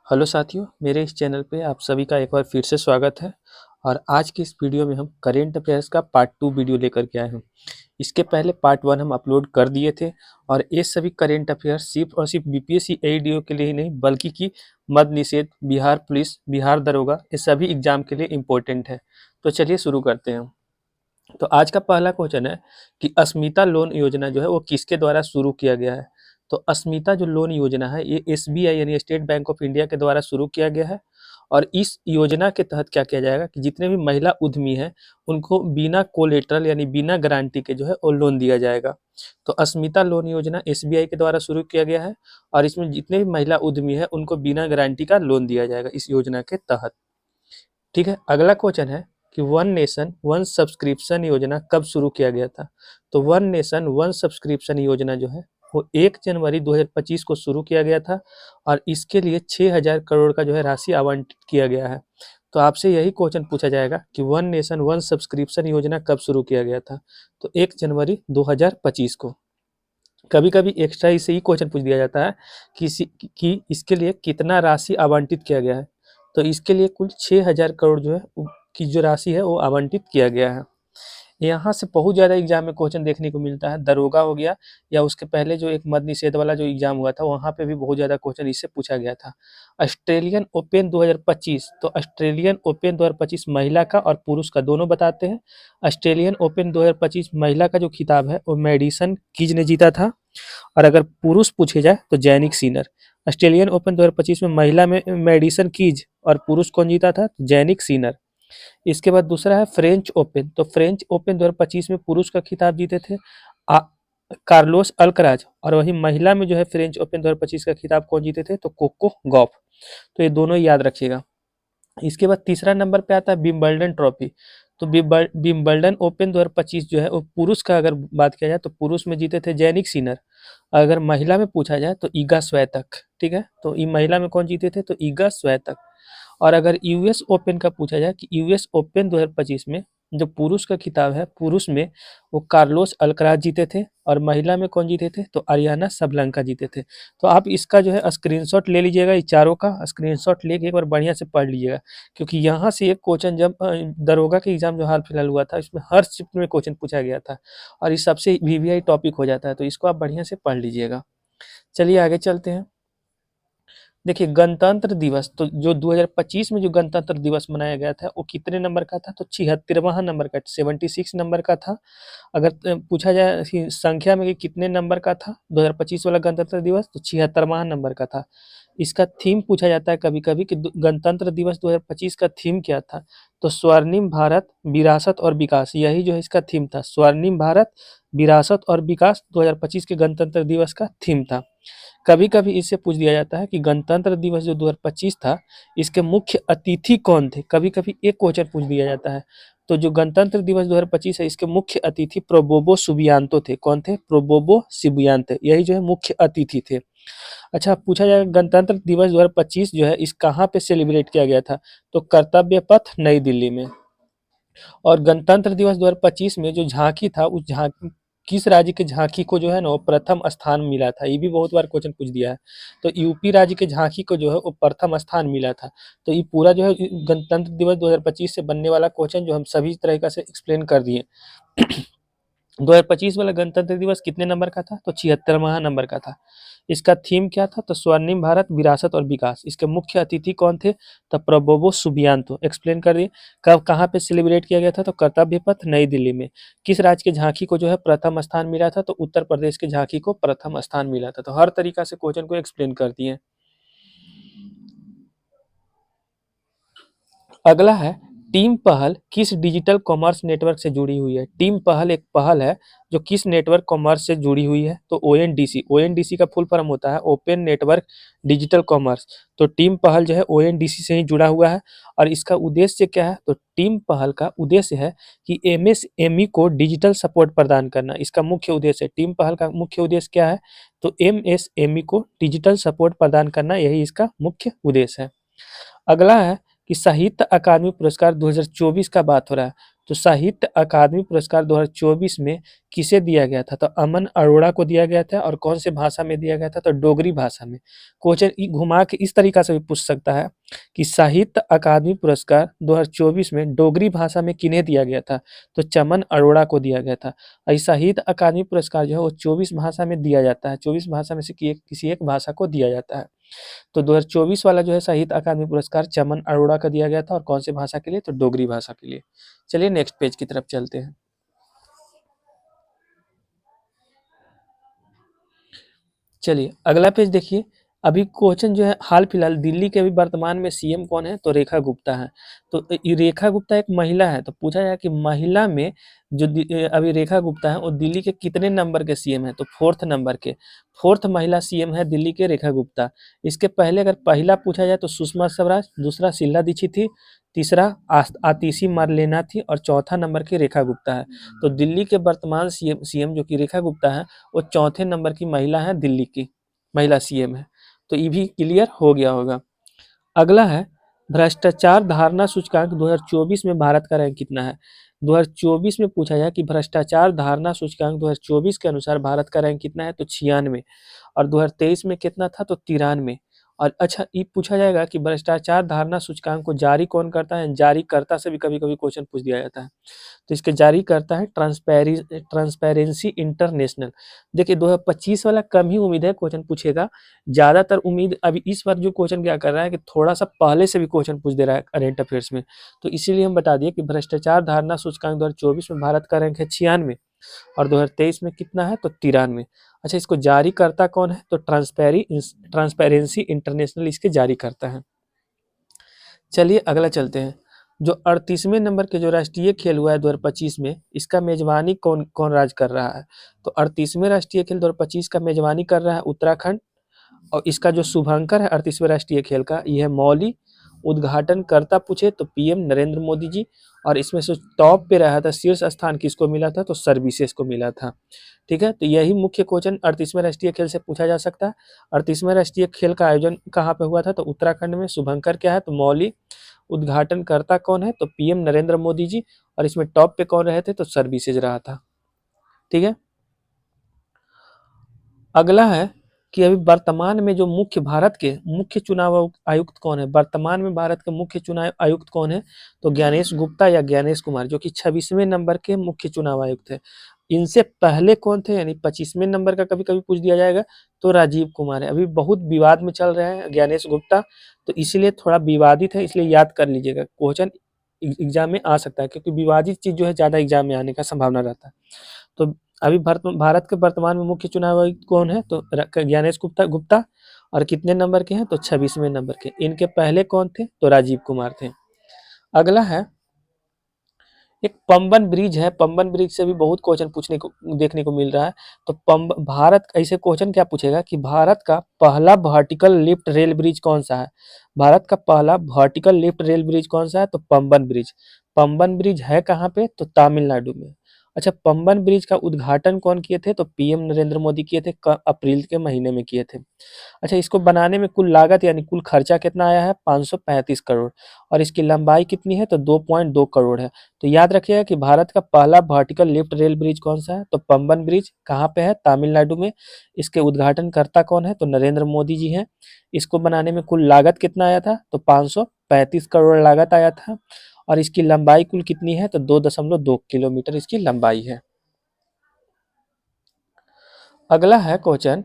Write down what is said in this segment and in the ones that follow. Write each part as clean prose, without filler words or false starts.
Hello साथियों, मेरे इस चैनल पे आप सभी का एक बार फिर से स्वागत है। और आज की इस वीडियो में हम करेंट अफेयर्स का पार्ट 2 वीडियो लेकर के आए हैं। इसके पहले पार्ट 1 हम अपलोड कर दिए थे और ये सभी करेंट अफेयर्स सिर्फ और सिर्फ बीपीएससी एडीओ के लिए ही नहीं बल्कि कि मद्य निषेध, बिहार पुलिस, बिहार दरोगा, ये सभी एग्जाम के लिए इम्पोर्टेंट है। तो चलिए शुरू करते हैं। तो आज का पहला क्वेश्चन है कि अस्मिता लोन योजना जो है वो किसके द्वारा शुरू किया गया है। तो अस्मिता जो लोन योजना है ये एसबीआई यानी स्टेट बैंक ऑफ इंडिया के द्वारा शुरू किया गया है। और इस योजना के तहत क्या किया जाएगा कि जितने भी महिला उद्यमी हैं उनको बिना कोलेटरल यानी बिना गारंटी के जो है वो लोन दिया जाएगा। तो अस्मिता लोन योजना एसबीआई के द्वारा शुरू किया गया है और इसमें जितने भी महिला उद्यमी है उनको बिना गारंटी का लोन दिया जाएगा इस योजना के तहत। ठीक है, अगला क्वेश्चन है कि वन नेशन वन सब्सक्रिप्शन योजना कब शुरू किया गया था। तो वन नेशन वन सब्सक्रिप्शन योजना जो है वो 1 जनवरी 2025 को शुरू किया गया था और इसके लिए 6000 करोड़ का जो है राशि आवंटित किया गया है। तो आपसे यही क्वेश्चन पूछा जाएगा कि वन नेशन वन सब्सक्रिप्शन योजना कब शुरू किया गया था। तो 1 जनवरी 2025 को। कभी कभी एक्स्ट्रा इसे ही क्वेश्चन पूछ दिया जाता है कि इसके लिए कितना राशि आवंटित किया गया है। तो इसके लिए कुल 6000 करोड़ जो है की जो राशि है वो आवंटित किया गया है। यहाँ से बहुत ज़्यादा एग्जाम में क्वेश्चन देखने को मिलता है। दरोगा हो गया या उसके पहले जो एक मद्य निषेध वाला जो एग्जाम हुआ था वहाँ पे भी बहुत ज़्यादा क्वेश्चन इससे पूछा गया था। ऑस्ट्रेलियन ओपन 2025, तो ऑस्ट्रेलियन ओपन 2025 महिला का और पुरुष का दोनों बताते हैं। ऑस्ट्रेलियन ओपन 2025 महिला का जो खिताब है वो मैडिसन कीज ने जीता था और अगर पुरुष पूछे जाए तो जैनिक सिनर। ऑस्ट्रेलियन ओपन 2025 में महिला में मैडिसन कीज और पुरुष कौन जीता था? Jannik Sinner. इसके बाद दूसरा है फ्रेंच ओपन। तो फ्रेंच ओपन 2025 में पुरुष का खिताब जीते थे आ, कार्लोस अल्कराज और वही महिला में जो है फ्रेंच ओपन 2025 का खिताब कौन जीते थे? तो कोको गॉफ। तो ये दोनों याद रखिएगा। इसके बाद तीसरा नंबर पे आता है विंबलडन ट्रॉफी। तो विंबलडन ओपन 2025 जो है वो पुरुष का अगर बात किया जाए तो पुरुष में जीते थे जैनिक सिनर। अगर महिला में पूछा जाए तो ईगा स्वेतक। ठीक है, तो महिला में कौन जीते थे? तो ईगा स्वेतक। और अगर यूएस ओपन का पूछा जाए कि यूएस ओपन 2025 में जो पुरुष का खिताब है पुरुष में वो कार्लोस अल्कराज जीते थे और महिला में कौन जीते थे? तो अरियाना सबलंका जीते थे। तो आप इसका जो है स्क्रीनशॉट ले लीजिएगा, इस चारों का स्क्रीनशॉट लेके एक बार बढ़िया से पढ़ लीजिएगा क्योंकि यहाँ से एक क्वेश्चन जब दरोगा के एग्जाम जो हाल फिलहाल हुआ था इसमें हर शिफ्ट में क्वेश्चन पूछा गया था और इस सबसे वीवीआई टॉपिक हो जाता है, तो इसको आप बढ़िया से पढ़ लीजिएगा। चलिए आगे चलते हैं। देखिए गणतंत्र दिवस तो जो 2025 में जो गणतंत्र दिवस मनाया गया था वो कितने नंबर का था? तो 76वां नंबर का, 76 नंबर का था। अगर पूछा जाए कि संख्या में कि कितने नंबर का था 2025 वाला गणतंत्र दिवस, तो 76वां नंबर का था। इसका थीम पूछा जाता है कभी कभी कि गणतंत्र दिवस 2025 का थीम क्या था। तो स्वर्णिम भारत, विरासत और विकास, यही जो है इसका थीम था। स्वर्णिम भारत, विरासत और विकास 2025 के गणतंत्र दिवस का थीम था। कभी कभी इससे पूछ दिया जाता है कि गणतंत्र दिवस जो 2025 था इसके मुख्य अतिथि कौन थे। कभी कभी एक क्वेश्चन पूछ दिया जाता है। तो जो गणतंत्र दिवस 2025 है इसके मुख्य अतिथि प्रोबोबो सुबियांतो थे। कौन थे? प्रोबोबो सुबियांतो, यही जो है मुख्य अतिथि थे। अच्छा, पूछा जाएगा गणतंत्र दिवस 2025 जो है इस कहाँ पे सेलिब्रेट किया गया था। तो कर्तव्य पथ, नई दिल्ली में। और गणतंत्र दिवस 2025 में जो झांकी था उस झांकी किस राज्य के झांकी को जो है ना वो प्रथम स्थान मिला था। ये भी बहुत बार क्वेश्चन पूछ दिया है। तो यूपी राज्य के झांकी को जो है वो प्रथम स्थान मिला था। तो ये पूरा जो है गणतंत्र दिवस 2025 से बनने वाला क्वेश्चन जो हम सभी तरीका से एक्सप्लेन कर दिए। 2025 वाला गणतंत्र दिवस कितने नंबर का था? तो 76वां नंबर का था। इसका थीम क्या था? तो स्वर्णिम भारत, विरासत और विकास। इसके मुख्य अतिथि कौन थे? तो प्रोबोबो सुबियांतो। एक्सप्लेन कर दिए। कब कहाँ पे सेलिब्रेट किया गया था? तो कर्तव्य पथ, नई दिल्ली में। किस राज्य के झांकी को जो है प्रथम स्थान मिला था? तो उत्तर प्रदेश के झांकी को प्रथम स्थान मिला था। तो हर तरीका से क्वेश्चन को एक्सप्लेन कर दिए। अगला है टीम पहल किस डिजिटल कॉमर्स नेटवर्क से जुड़ी हुई है। टीम पहल एक पहल है जो किस नेटवर्क कॉमर्स से जुड़ी हुई है। तो ओएनडीसी। ओएनडीसी का फुल फॉर्म होता है ओपन नेटवर्क डिजिटल कॉमर्स। तो टीम पहल जो है ओएनडीसी से ही जुड़ा हुआ है। और इसका उद्देश्य क्या है? तो टीम पहल का उद्देश्य है कि एमएसएमई को डिजिटल सपोर्ट प्रदान करना। इसका मुख्य उद्देश्य है। टीम पहल का मुख्य उद्देश्य क्या है? तो एमएसएमई को डिजिटल सपोर्ट प्रदान करना, यही इसका मुख्य उद्देश्य है। अगला है कि साहित्य अकादमी पुरस्कार 2024 का बात हो रहा है। तो साहित्य अकादमी पुरस्कार 2024 में किसे दिया गया था? तो अमन अरोड़ा को दिया गया था। और कौन से भाषा में दिया गया था? तो डोगरी भाषा में। क्वेश्चन घुमा के इस तरीका से भी पूछ सकता है कि साहित्य अकादमी पुरस्कार 2024 में डोगरी भाषा में किन्हें दिया गया था? तो चमन अरोड़ा को दिया गया था। और साहित्य अकादमी पुरस्कार जो है वो 24 भाषा में दिया जाता है, 24 भाषा में से किसी एक भाषा को दिया जाता है। तो 2024 वाला जो है साहित्य अकादमी पुरस्कार चमन अरोड़ा का दिया गया था। और कौन से भाषा के लिए? तो डोगरी भाषा के लिए। चलिए नेक्स्ट पेज की तरफ चलते हैं। चलिए अगला पेज देखिए। अभी क्वेश्चन जो है हाल फिलहाल दिल्ली के अभी वर्तमान में सीएम कौन है? तो रेखा गुप्ता है। तो ये रेखा गुप्ता एक महिला है। तो पूछा जाए कि महिला में जो अभी रेखा गुप्ता है वो दिल्ली के कितने नंबर के सीएम है? तो 4th नंबर के। 4th महिला सीएम है दिल्ली के रेखा गुप्ता। इसके पहले अगर पहला पूछा जाए तो सुषमा स्वराज, दूसरा शीला दीक्षित थी, तीसरा आतिशी मरलेना थी और चौथा नंबर की रेखा गुप्ता है। तो दिल्ली के वर्तमान सीएम जो कि रेखा गुप्ता है वो 4थे नंबर की महिला है, दिल्ली की महिला सीएम है। तो ये भी क्लियर हो गया होगा। अगला है भ्रष्टाचार धारणा सूचकांक 2024 में भारत का रैंक कितना है? 2024 में पूछा जाए कि भ्रष्टाचार धारणा सूचकांक 2024 के अनुसार भारत का रैंक कितना है? तो 96। और 2023 में कितना था? तो 93। और अच्छा ये पूछा जाएगा कि भ्रष्टाचार धारणा सूचकांक को जारी कौन करता है? जारीकर्ता से भी कभी कभी क्वेश्चन पूछ दिया जाता है। तो इसके जारी करता है ट्रांसपेरेंसी इंटरनेशनल। देखिए 2025 वाला कम ही उम्मीद है क्वेश्चन पूछेगा, ज्यादातर उम्मीद अभी इस बार जो क्वेश्चन क्या कर रहा है कि थोड़ा सा पहले से भी क्वेश्चन पूछ दे रहा है करंट अफेयर्स में। तो इसीलिए हम बता दिए कि भ्रष्टाचार धारणा सूचकांक 2024 में भारत का रैंक है 96 और 2023 में कितना है? तो 93। अच्छा इसको जारी करता कौन है? तो ट्रांसपेरेंसी इंटरनेशनल इसके जारी करता है। चलिए अगला चलते हैं। जो 38वें नंबर के जो राष्ट्रीय खेल हुआ है 2025 में, इसका मेजबानी कौन कौन राज्य कर रहा है? तो 38वें राष्ट्रीय खेल 2025 का मेजबानी कर रहा है उत्तराखंड। और इसका जो शुभंकर है 38वें राष्ट्रीय खेल का, यह है मौली। उद्घाटनकर्ता पूछे तो पीएम नरेंद्र मोदी जी। और इसमें से टॉप पे रहा था, शीर्ष स्थान किसको मिला था? तो सर्विसेज को मिला था। ठीक है, तो यही मुख्य क्वेश्चन 38वें राष्ट्रीय खेल से पूछा जा सकता है। 38वें राष्ट्रीय खेल का आयोजन कहाँ पे हुआ था? तो उत्तराखंड में। शुभंकर क्या है? तो मौली। उद्घाटनकर्ता कौन है? तो पीएम नरेंद्र मोदी जी। और इसमें टॉप पे कौन रहे थे? तो सर्विसेज रहा था। ठीक है, अगला है कि अभी वर्तमान में जो भारत के मुख्य चुनाव आयुक्त कौन है? वर्तमान में भारत के मुख्य चुनाव आयुक्त कौन है? तो ज्ञानेश गुप्ता या ज्ञानेश कुमार, जो कि 26वें नंबर के मुख्य चुनाव आयुक्त है। इनसे पहले कौन थे? यानी 25वें नंबर का कभी कभी पूछ दिया जाएगा, तो राजीव कुमार है। अभी बहुत विवाद में चल रहे हैं ज्ञानेश गुप्ता, तो इसलिए थोड़ा विवादित है, इसलिए याद कर लीजिएगा। क्वेश्चन एग्जाम में आ सकता है क्योंकि विवादित चीज जो है ज्यादा एग्जाम में आने का संभावना रहता है। तो अभी भारत के वर्तमान में मुख्य चुनाव आयुक्त कौन है? तो ज्ञानेश गुप्ता। और कितने नंबर के हैं? तो 26वें नंबर के। इनके पहले कौन थे? तो राजीव कुमार थे। अगला है एक पंबन ब्रिज है। पंबन ब्रिज से भी बहुत क्वेश्चन पूछने को देखने को मिल रहा है। तो भारत ऐसे क्वेश्चन क्या पूछेगा कि भारत का पहला वर्टिकल लिफ्ट रेल ब्रिज कौन सा है? भारत का पहला वर्टिकल लिफ्ट रेल ब्रिज कौन सा है? तो पंबन ब्रिज। पंबन ब्रिज है कहाँ पे? तो तमिलनाडु में। अच्छा पंबन ब्रिज का उद्घाटन कौन किए थे? तो पीएम नरेंद्र मोदी किए थे, अप्रैल के महीने में किए थे। अच्छा इसको बनाने में कुल लागत यानी कुल खर्चा कितना आया है? 535 करोड़। और इसकी लंबाई कितनी है? तो 2.2 करोड़ है। तो याद रखिएगा कि भारत का पहला वर्टिकल लिफ्ट रेल ब्रिज कौन सा है? तो पंबन ब्रिज। कहाँ पे है? तमिलनाडु में। इसके उद्घाटनकर्ता कौन है? तो नरेंद्र मोदी जी हैं। इसको बनाने में कुल लागत कितना आया था? तो 535 करोड़ लागत आया था। और इसकी लंबाई कुल कितनी है? तो 2.2 किलोमीटर इसकी लंबाई है। अगला है क्वेश्चन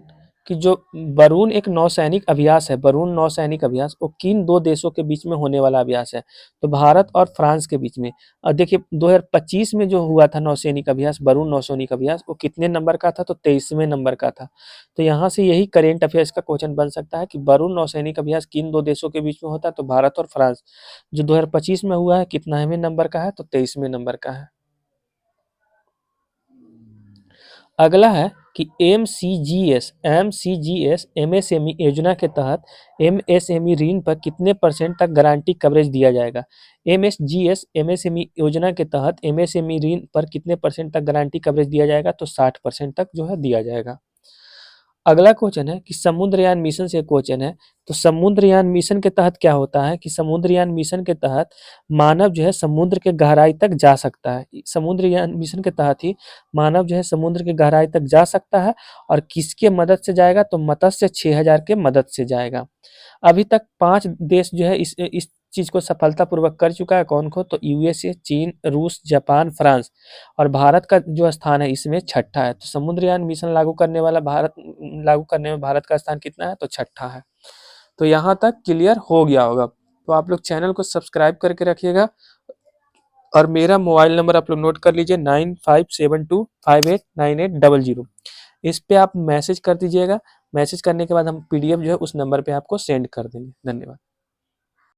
कि जो वरुण एक नौसैनिक अभ्यास है, वरुण नौसैनिक अभ्यास, वो किन दो देशों के बीच में होने वाला अभ्यास है? तो भारत और फ्रांस के बीच में। और देखिए 2025 में जो हुआ था नौसैनिक अभ्यास, वरुण नौसैनिक अभ्यास, वो कितने नंबर का था? तो 23वें नंबर का था। तो यहाँ से यही करेंट अफेयर्स का क्वेश्चन बन सकता है कि वरुण नौसैनिक अभ्यास किन दो देशों के बीच में होता है? तो भारत और फ्रांस। जो 2025 में हुआ है कितनावें नंबर का है? तो 23वें नंबर का है। अगला है कि एमसीजीएस एमएसएमई योजना के तहत एमएसएमई ऋण पर कितने % तक गारंटी कवरेज दिया जाएगा? एमएसजीएस एमएसएमई योजना के तहत एमएसएमई ऋण पर कितने % तक गारंटी कवरेज दिया जाएगा? तो 60% तक जो है दिया जाएगा। अगला क्वेश्चन है कि समुद्रयान मिशन से क्वेश्चन है। तो समुद्रयान मिशन के तहत क्या होता है कि समुद्रयान मिशन के तहत मानव जो है समुद्र के गहराई तक जा सकता है। समुद्रयान मिशन के तहत ही मानव जो है समुद्र के गहराई तक जा सकता है। और किसके मदद से जाएगा? तो मत्स्य 6000 के मदद से जाएगा। अभी तक 5 देश जो है इस चीज को सफलतापूर्वक कर चुका है। कौन को? तो यूएसए, चीन, रूस, जापान, फ्रांस। और भारत का जो स्थान है इसमें छठा है। तो समुद्रयान मिशन लागू करने में भारत का स्थान कितना है? तो छठा है। तो यहाँ तक क्लियर हो गया होगा। तो आप लोग चैनल को सब्सक्राइब करके रखिएगा। और मेरा मोबाइल नंबर आप लोग नोट कर लीजिए 9572589800। इस पे आप मैसेज कर दीजिएगा। मैसेज करने के बाद हम पीडीएफ जो है उस नंबर पे आपको सेंड कर देंगे। धन्यवाद।